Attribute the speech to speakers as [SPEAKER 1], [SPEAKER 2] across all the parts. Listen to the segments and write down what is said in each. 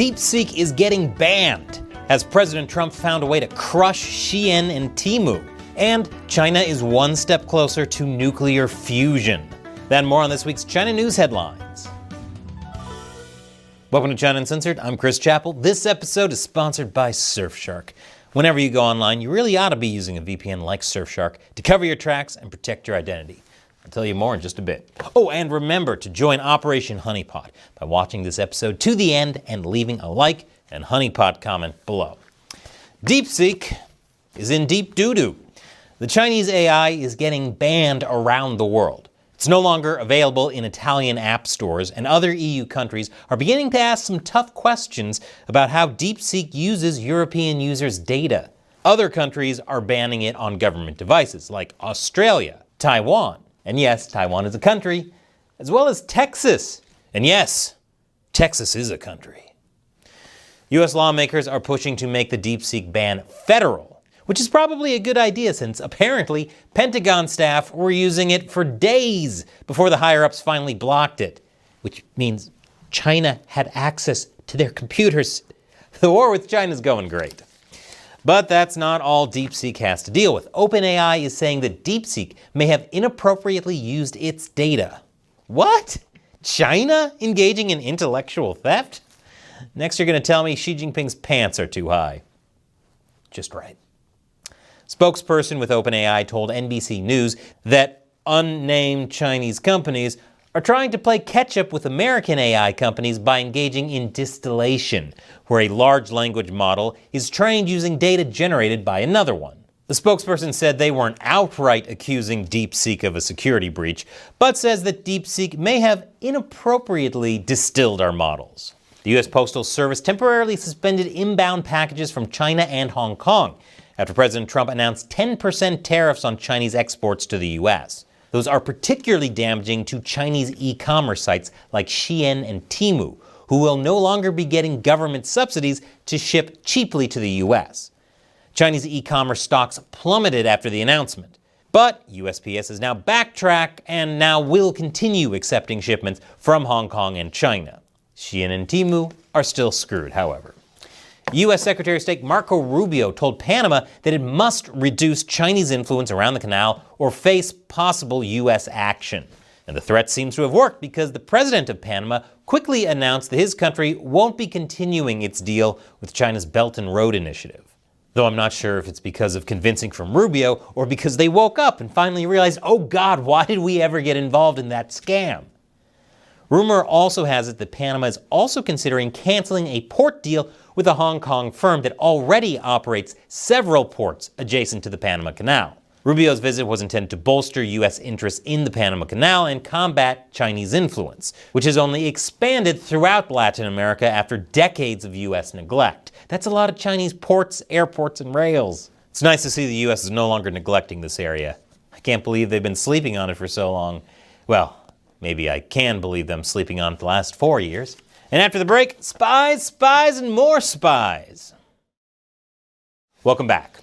[SPEAKER 1] DeepSeek is getting banned, as President Trump found a way to crush Shein and Temu. And China is one step closer to nuclear fusion. Then more on this week's China News headlines. Welcome to China Uncensored. I'm Chris Chappell. This episode is sponsored by Surfshark. Whenever you go online, you really ought to be using a VPN like Surfshark to cover your tracks and protect your identity. I'll tell you more in just a bit. Oh, and remember to join Operation Honeypot by watching this episode to the end and leaving a like and honeypot comment below. DeepSeek is in deep doo-doo. The Chinese AI is getting banned around the world. It's no longer available in Italian app stores, and other EU countries are beginning to ask some tough questions about how DeepSeek uses European users' data. Other countries are banning it on government devices, like Australia, Taiwan, and yes, Taiwan is a country, as well as Texas. And yes, Texas is a country. US lawmakers are pushing to make the DeepSeek ban federal, which is probably a good idea since apparently Pentagon staff were using it for days before the higher-ups finally blocked it, which means China had access to their computers. The war with China is going great. But that's not all DeepSeek has to deal with. OpenAI is saying that DeepSeek may have inappropriately used its data. What? China engaging in intellectual theft? Next you're going to tell me Xi Jinping's pants are too high. Just right. Spokesperson with OpenAI told NBC News that unnamed Chinese companies are trying to play catch-up with American AI companies by engaging in distillation, where a large language model is trained using data generated by another one. The spokesperson said they weren't outright accusing DeepSeek of a security breach, but says that DeepSeek may have inappropriately distilled our models. The U.S. Postal Service temporarily suspended inbound packages from China and Hong Kong after President Trump announced 10% tariffs on Chinese exports to the U.S. Those are particularly damaging to Chinese e-commerce sites like Shein and Temu, who will no longer be getting government subsidies to ship cheaply to the U.S. Chinese e-commerce stocks plummeted after the announcement, but USPS has now backtracked and now will continue accepting shipments from Hong Kong and China. Shein and Temu are still screwed, however. U.S. Secretary of State Marco Rubio told Panama that it must reduce Chinese influence around the canal or face possible U.S. action. And the threat seems to have worked because the president of Panama quickly announced that his country won't be continuing its deal with China's Belt and Road Initiative. Though I'm not sure if it's because of convincing from Rubio or because they woke up and finally realized, oh God, why did we ever get involved in that scam? Rumor also has it that Panama is also considering canceling a port deal with a Hong Kong firm that already operates several ports adjacent to the Panama Canal. Rubio's visit was intended to bolster U.S. interests in the Panama Canal and combat Chinese influence, which has only expanded throughout Latin America after decades of U.S. neglect. That's a lot of Chinese ports, airports, and rails. It's nice to see the U.S. is no longer neglecting this area. I can't believe they've been sleeping on it for so long. Well, maybe I can believe them sleeping on it the last 4 years. And after the break, spies, spies, and more spies. Welcome back.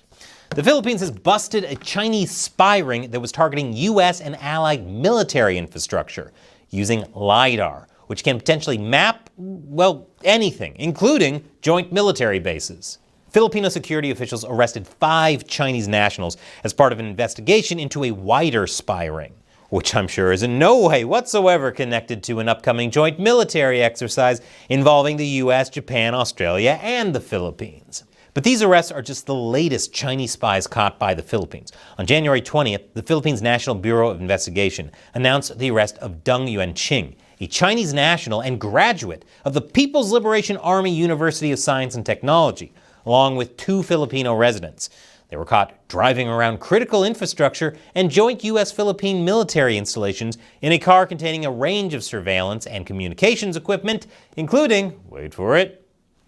[SPEAKER 1] The Philippines has busted a Chinese spy ring that was targeting U.S. and allied military infrastructure using LiDAR, which can potentially map, well, anything, including joint military bases. Filipino security officials arrested 5 Chinese nationals as part of an investigation into a wider spy ring, which I'm sure is in no way whatsoever connected to an upcoming joint military exercise involving the US, Japan, Australia, and the Philippines. But these arrests are just the latest Chinese spies caught by the Philippines. On January 20th, the Philippines National Bureau of Investigation announced the arrest of Deng Yuanqing, a Chinese national and graduate of the People's Liberation Army University of Science and Technology, along with 2 Filipino residents. They were caught driving around critical infrastructure and joint U.S.-Philippine military installations in a car containing a range of surveillance and communications equipment, including, wait for it,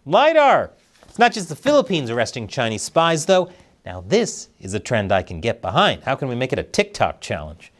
[SPEAKER 1] LiDAR. It's not just the Philippines arresting Chinese spies, though. Now this is a trend I can get behind. How can we make it a TikTok challenge?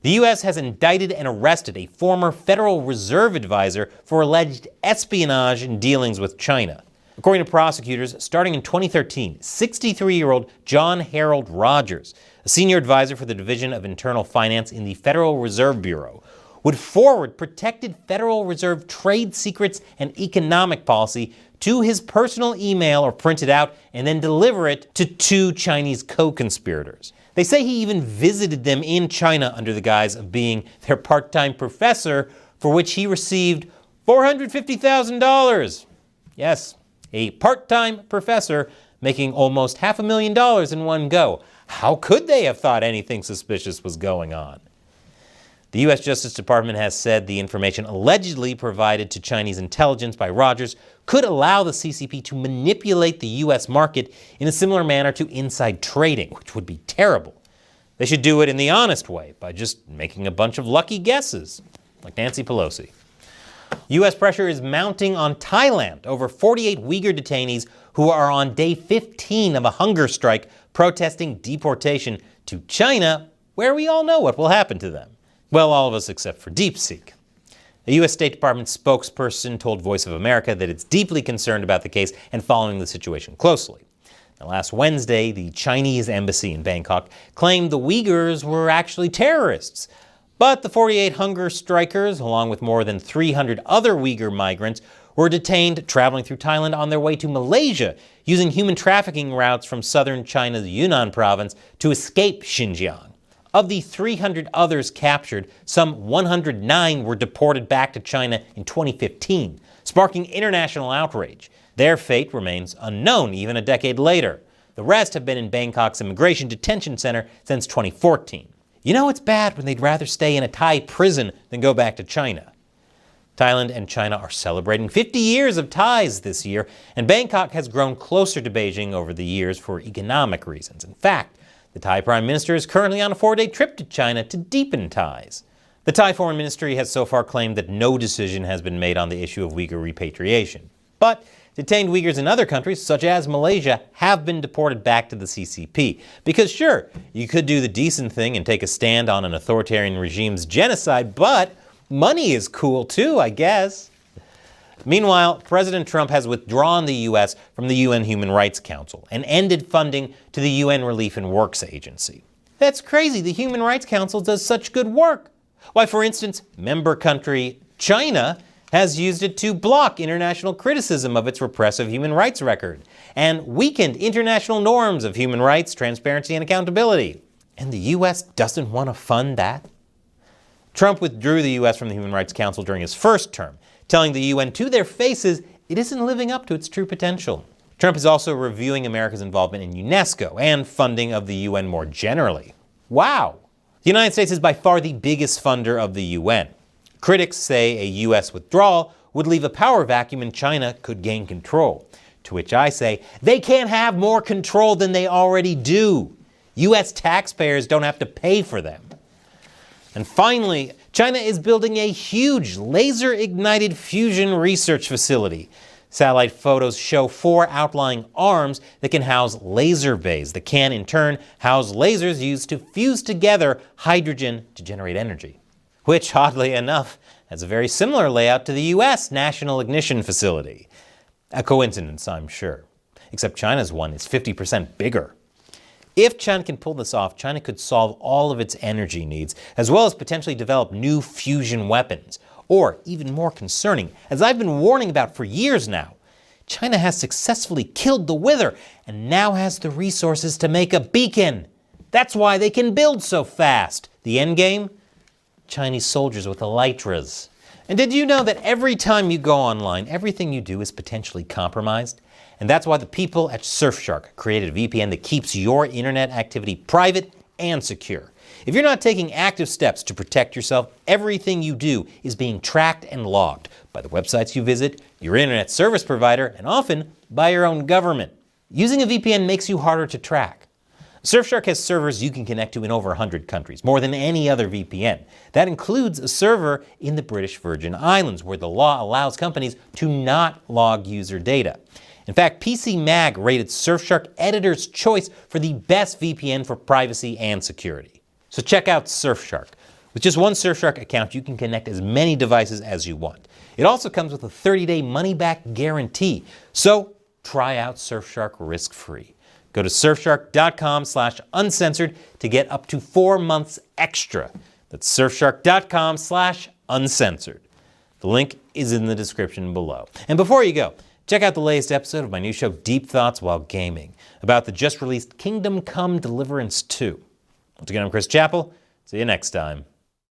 [SPEAKER 1] The U.S. has indicted and arrested a former Federal Reserve advisor for alleged espionage and dealings with China. According to prosecutors, starting in 2013, 63-year-old John Harold Rogers, a senior advisor for the Division of Internal Finance in the Federal Reserve Bureau, would forward protected Federal Reserve trade secrets and economic policy to his personal email or print it out and then deliver it to 2 Chinese co-conspirators. They say he even visited them in China under the guise of being their part-time professor, for which he received $450,000. Yes, a part-time professor making almost $500,000 in one go. How could they have thought anything suspicious was going on? The U.S. Justice Department has said the information allegedly provided to Chinese intelligence by Rogers could allow the CCP to manipulate the U.S. market in a similar manner to inside trading, which would be terrible. They should do it in the honest way, by just making a bunch of lucky guesses, like Nancy Pelosi. U.S. pressure is mounting on Thailand over 48 Uyghur detainees who are on day 15 of a hunger strike protesting deportation to China, where we all know what will happen to them. Well, all of us except for DeepSeek. A U.S. State Department spokesperson told Voice of America that it's deeply concerned about the case and following the situation closely. Now, last Wednesday, the Chinese embassy in Bangkok claimed the Uyghurs were actually terrorists. But the 48 hunger strikers, along with more than 300 other Uyghur migrants, were detained traveling through Thailand on their way to Malaysia, using human trafficking routes from southern China's Yunnan province to escape Xinjiang. Of the 300 others captured, some 109 were deported back to China in 2015, sparking international outrage. Their fate remains unknown even a decade later. The rest have been in Bangkok's immigration detention center since 2014. You know it's bad when they'd rather stay in a Thai prison than go back to China. Thailand and China are celebrating 50 years of ties this year, and Bangkok has grown closer to Beijing over the years for economic reasons. In fact, the Thai Prime Minister is currently on a 4-day trip to China to deepen ties. The Thai Foreign Ministry has so far claimed that no decision has been made on the issue of Uyghur repatriation. But detained Uyghurs in other countries, such as Malaysia, have been deported back to the CCP. Because sure, you could do the decent thing and take a stand on an authoritarian regime's genocide, but money is cool too, I guess. Meanwhile, President Trump has withdrawn the U.S. from the UN Human Rights Council and ended funding to the UN Relief and Works Agency. That's crazy. The Human Rights Council does such good work. Why, for instance, member country China has used it to block international criticism of its repressive human rights record and weakened international norms of human rights, transparency, and accountability. And the U.S. doesn't want to fund that? Trump withdrew the U.S. from the Human Rights Council during his first term, telling the UN to their faces it isn't living up to its true potential. Trump is also reviewing America's involvement in UNESCO and funding of the UN more generally. Wow! The United States is by far the biggest funder of the UN. Critics say a U.S. withdrawal would leave a power vacuum and China could gain control. To which I say, they can't have more control than they already do. U.S. taxpayers don't have to pay for them. And finally, China is building a huge laser-ignited fusion research facility. Satellite photos show 4 outlying arms that can house laser bays that can, in turn, house lasers used to fuse together hydrogen to generate energy. Which, oddly enough, has a very similar layout to the U.S. National Ignition Facility. A coincidence, I'm sure. Except China's one is 50% bigger. If China can pull this off, China could solve all of its energy needs, as well as potentially develop new fusion weapons. Or, even more concerning, as I've been warning about for years now, China has successfully killed the Wither and now has the resources to make a beacon. That's why they can build so fast. The endgame? Chinese soldiers with elytras. And did you know that every time you go online, everything you do is potentially compromised? And that's why the people at Surfshark created a VPN that keeps your internet activity private and secure. If you're not taking active steps to protect yourself, everything you do is being tracked and logged by the websites you visit, your internet service provider, and often by your own government. Using a VPN makes you harder to track. Surfshark has servers you can connect to in over 100 countries, more than any other VPN. That includes a server in the British Virgin Islands, where the law allows companies to not log user data. In fact, PC Mag rated Surfshark Editor's Choice for the best VPN for privacy and security. So check out Surfshark. With just one Surfshark account, you can connect as many devices as you want. It also comes with a 30-day money-back guarantee. So try out Surfshark risk-free. Go to surfshark.com/uncensored to get up to 4 months extra. That's surfshark.com/uncensored. The link is in the description below. And before you go, check out the latest episode of my new show, Deep Thoughts While Gaming, about the just-released Kingdom Come Deliverance 2. Once again, I'm Chris Chappell. See you next time.